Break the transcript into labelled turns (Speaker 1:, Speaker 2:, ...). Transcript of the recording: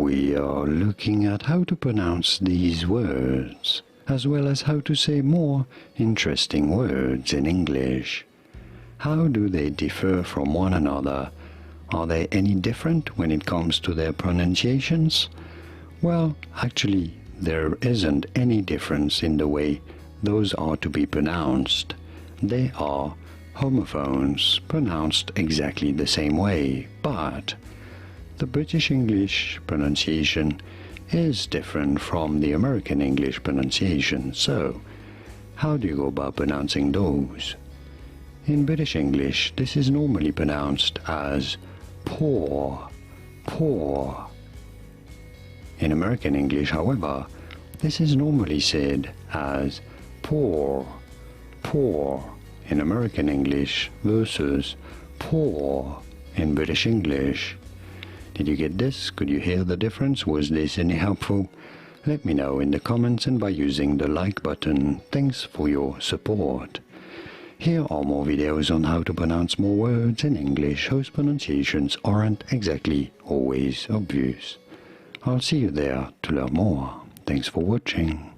Speaker 1: we are looking at how to pronounce these words, as well as how to say more interesting words in English. How do they differ from one another? Are they any different when it comes to their pronunciations? Well, actually, there isn't any difference in the way those are to be pronounced. They are homophones, pronounced exactly the same way, but the British English pronunciation is different from the American English pronunciation, so how do you go about pronouncing those? In British English, this is normally pronounced as poor, poor. In American English, however, this is normally said as poor, poor in American English versus poor in British English. Did you get this? Could you hear the difference? Was this any helpful? Let me know in the comments and by using the like button. Thanks for your support. Here are more videos on how to pronounce more words in English whose pronunciations aren't exactly always obvious. I'll see you there to learn more. Thanks for watching.